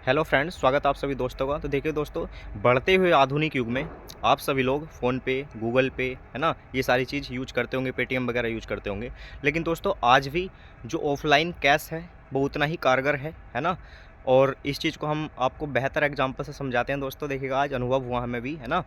Hello friends, स्वागत है आप सभी दोस्तों का। तो देखिए दोस्तों, बढ़ते हुए आधुनिक युग में आप सभी लोग फ़ोन पे, गूगल पे, है ना, ये सारी चीज़ यूज करते होंगे, पेटीएम वगैरह यूज करते होंगे। लेकिन दोस्तों आज भी जो ऑफ़लाइन कैश है वो उतना ही कारगर है ना। और इस चीज़ को हम आपको बेहतर एग्जांपल से समझाते हैं दोस्तों। देखिएगा, आज अनुभव हुआ हमें भी, है ना।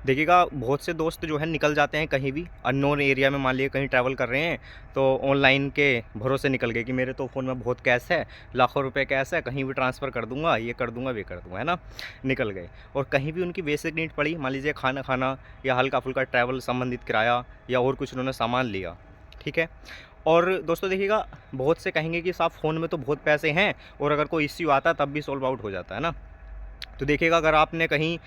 देखिएगा, बहुत से दोस्त जो है निकल जाते हैं कहीं भी अननोन एरिया में, मान लीजिए कहीं ट्रैवल कर रहे हैं तो ऑनलाइन के भरोसे निकल गए कि मेरे तो फ़ोन में बहुत कैश है, लाखों रुपए कैश है, कहीं भी ट्रांसफ़र कर दूंगा, ये कर दूंगा, वे कर दूंगा, है ना। निकल गए और कहीं भी उनकी बेसिक नीड पड़ी, मान लीजिए खाना खाना या हल्का फुल्का ट्रैवल संबंधित किराया या और कुछ उन्होंने सामान लिया, ठीक है। और दोस्तों देखिएगा, बहुत से कहेंगे कि साहब फ़ोन में तो बहुत पैसे हैं और अगर कोई इश्यू आता तब भी सॉल्व आउट हो जाता है ना। तो देखिएगा, अगर आपने कहीं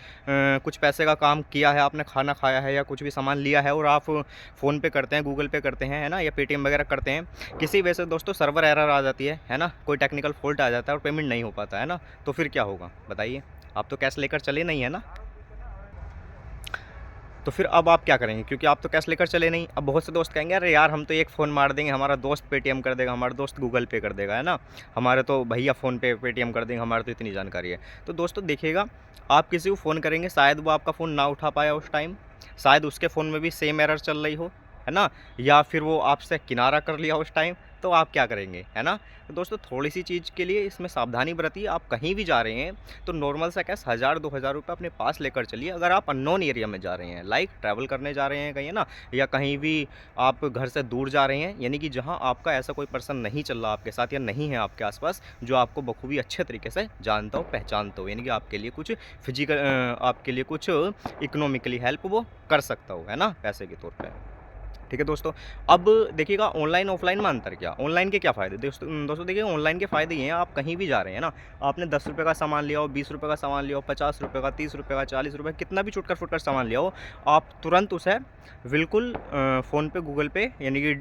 कुछ पैसे का काम किया है, आपने खाना खाया है या कुछ भी सामान लिया है और आप फ़ोन पे करते हैं, गूगल पे करते हैं, है ना, या पेटीएम वगैरह करते हैं, किसी वजह से दोस्तों सर्वर एरर आ जाती है ना, कोई टेक्निकल फॉल्ट आ जाता है और पेमेंट नहीं हो पाता है ना, तो फिर क्या होगा बताइए। आप तो कैश लेकर चले नहीं है ना। तो फिर अब आप क्या करेंगे, क्योंकि आप तो कैश लेकर चले नहीं। अब बहुत से दोस्त कहेंगे अरे यार, हम तो एक फ़ोन मार देंगे, हमारा दोस्त पेटीएम कर देगा, हमारा दोस्त गूगल पे कर देगा, है ना, हमारे तो भैया फ़ोन पे पेटीएम कर देंगे, हमारे तो इतनी जानकारी है। तो दोस्तों देखिएगा, आप किसी को फ़ोन करेंगे, शायद वो आपका फ़ोन ना उठा पाया उस टाइम, शायद उसके फ़ोन में भी सेम एरर चल रही हो, है ना, या फिर वो आपसे किनारा कर लिया उस टाइम, तो आप क्या करेंगे, है ना। तो दोस्तों थोड़ी सी चीज़ के लिए इसमें सावधानी बरतिए। आप कहीं भी जा रहे हैं तो नॉर्मल सा कैश 1000-2000 रुपये अपने पास लेकर चलिए। अगर आप अननोन एरिया में जा रहे हैं, लाइक ट्रैवल करने जा रहे हैं कहीं, है ना, या कहीं भी आप घर से दूर जा रहे हैं, यानी कि जहाँ आपका ऐसा कोई पर्सन नहीं चल रहा आपके साथ या नहीं है आपके आसपास जो आपको बखूबी अच्छे तरीके से जानता हो, पहचानता हो, यानी कि आपके लिए कुछ आपके लिए कुछ इकोनॉमिकली हेल्प वो कर सकता हो, है ना, पैसे के तौर पर। ठीक है दोस्तों। अब देखिएगा, ऑनलाइन ऑफलाइन में अंतर क्या, ऑनलाइन के क्या फ़ायदे दोस्तों देखिए, ऑनलाइन के फ़ायदे ये हैं, आप कहीं भी जा रहे हैं ना, आपने 10 रुपये का सामान लिया हो, 20 रुपये का सामान लिया हो, 50 रुपये का, 30 रुपये का, 40 रुपये, कितना भी छुटकर फुटकर सामान लिया हो, आप तुरंत उसे बिल्कुल फ़ोन पे, गूगल पे, यानी कि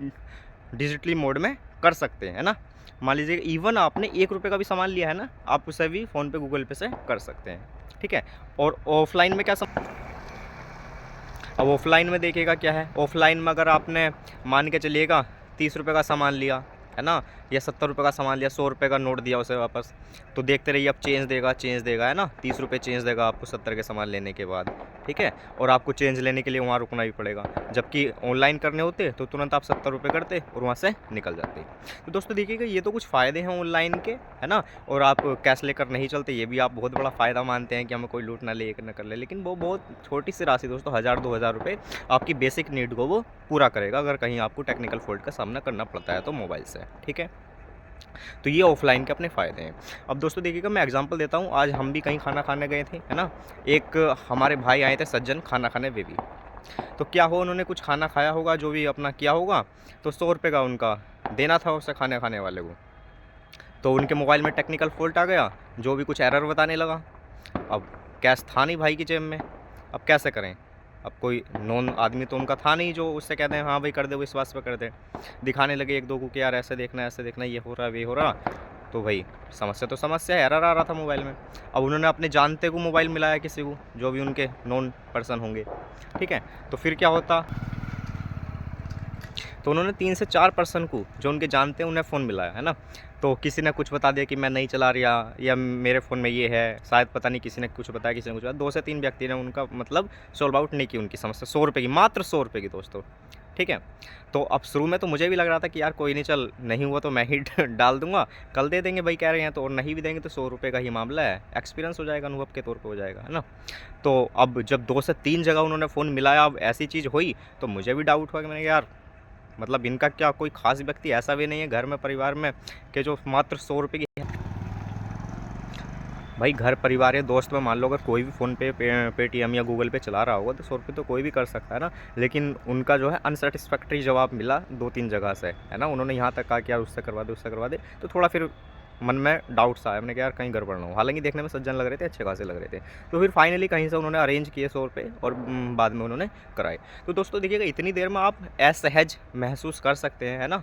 डिजिटली मोड में कर सकते हैं, है ना। मान लीजिए इवन आपने 1 रुपये का भी सामान लिया है ना, आप उसे भी फ़ोन पे, गूगल पे से कर सकते हैं, ठीक है। और ऑफलाइन में क्या, अब ऑफ़लाइन में देखिएगा क्या है, ऑफ़लाइन में अगर आपने मान के चलिएगा 30 रुपये का सामान लिया, है ना, या 70 रुपये का सामान लिया, 100 रुपये का नोट दिया उसे वापस, तो देखते रहिए अब चेंज देगा, है ना, 30 रुपये चेंज देगा आपको 70 के सामान लेने के बाद, ठीक है। और आपको चेंज लेने के लिए वहाँ रुकना भी पड़ेगा, जबकि ऑनलाइन करने होते तो तुरंत आप 70 रुपये करते और वहाँ से निकल जाते। तो दोस्तों देखिएगा, ये तो कुछ फ़ायदे हैं ऑनलाइन के, है ना। और आप कैश लेकर नहीं चलते, ये भी आप बहुत बड़ा फ़ायदा मानते हैं कि हमें कोई लूट ना ले ना कर ले, लेकिन वो बहुत छोटी सी राशि दोस्तों, 1000-2000 रुपये आपकी बेसिक नीड को वो पूरा करेगा, अगर कहीं आपको टेक्निकल फॉल्ट का सामना करना पड़ता है तो मोबाइल से, ठीक है। तो ये ऑफलाइन के अपने फ़ायदे हैं। अब दोस्तों देखिएगा, मैं एग्जांपल देता हूँ, आज हम भी कहीं खाना खाने गए थे, है ना। एक हमारे भाई आए थे सज्जन खाना खाने, वे भी, तो क्या हो, उन्होंने कुछ खाना खाया होगा, जो भी अपना किया होगा, तो 100 रुपये का उनका देना था उसे खाने खाने वाले को। तो उनके मोबाइल में टेक्निकल फॉल्ट आ गया, जो भी कुछ एरर बताने लगा। अब कैश था नहीं भाई की जेब में, अब कैसे करें। अब कोई नॉन आदमी तो उनका था नहीं जो उससे कहते हैं हाँ भाई कर दे, विश्वास पे कर दे। दिखाने लगे एक दो को कि यार ऐसे देखना, ऐसे देखना, ये हो रहा है, वे हो रहा। तो भाई समस्या तो समस्या है, एरर आ रहा था मोबाइल में। अब उन्होंने अपने जानते को मोबाइल मिलाया किसी को, जो भी उनके नॉन पर्सन होंगे, ठीक है। तो फिर क्या होता, तो उन्होंने 3 से 4 पर्सन को जो उनके जानते हैं उन्हें फ़ोन मिलाया, है ना। तो किसी ने कुछ बता दिया कि मैं नहीं चला रहा, या मेरे फ़ोन में ये है, शायद पता नहीं, किसी ने कुछ बताया, किसी ने कुछ बताया, 2 से 3 व्यक्ति ने उनका मतलब सॉल्व आउट नहीं की उनकी समस्या, 100 रुपये की, मात्र 100 रुपये की दोस्तों, ठीक है। तो अब शुरू में तो मुझे भी लग रहा था कि यार कोई नहीं, चल नहीं हुआ तो मैं ही डाल दूँगा, कल दे देंगे भाई कह रहे हैं तो, और नहीं भी देंगे तो 100 रुपये का ही मामला है, एक्सपीरियंस हो जाएगा, अनुभव के तौर पे हो जाएगा, है ना। तो अब जब 2 से 3 जगह उन्होंने फ़ोन मिलाया, अब ऐसी चीज़ हुई, तो मुझे भी डाउट हुआ कि मैंने कहा यार, मतलब इनका क्या कोई खास व्यक्ति ऐसा भी नहीं है घर में, परिवार में, कि जो मात्र 100 रुपये की, भाई घर परिवार या दोस्त में मान लो अगर कोई भी फ़ोन पे पेटीएम या गूगल पे चला रहा होगा तो 100 रुपये तो कोई भी कर सकता है ना। लेकिन उनका जो है अनसेटिस्फैक्ट्री जवाब मिला 2-3 जगह से, है ना। उन्होंने यहाँ तक कहा कि यार उससे करवा दे, उससे करवा दे, तो थोड़ा फिर मन में डाउट्स आया, मैंने कहा यार कहीं गड़बड़ ना हो। हालांकि देखने में सज्जन लग रहे थे, अच्छे खासे लग रहे थे। तो फिर फाइनली कहीं से उन्होंने अरेंज किए 100 रुपये और बाद में उन्होंने कराए। तो दोस्तों देखिएगा, इतनी देर में आप असहज महसूस कर सकते हैं, है ना।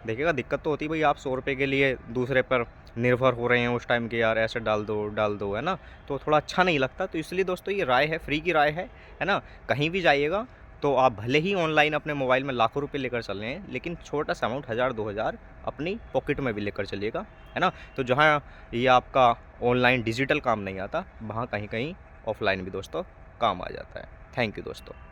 देखिएगा दिक्कत तो होती है भाई, आप 100 रुपये के लिए दूसरे पर निर्भर हो रहे हैं उस टाइम के, यार ऐसे डाल दो, है ना। तो थोड़ा अच्छा नहीं लगता। तो इसलिए दोस्तों ये राय है, फ्री की राय है ना। कहीं भी जाइएगा तो आप भले ही ऑनलाइन अपने मोबाइल में लाखों रुपए लेकर चल रहे हैं, लेकिन छोटा सा अमाउंट 1000-2000 अपनी पॉकेट में भी लेकर चलिएगा, है ना। तो जहाँ ये आपका ऑनलाइन डिजिटल काम नहीं आता, वहाँ कहीं कहीं ऑफलाइन भी दोस्तों काम आ जाता है। थैंक यू दोस्तों।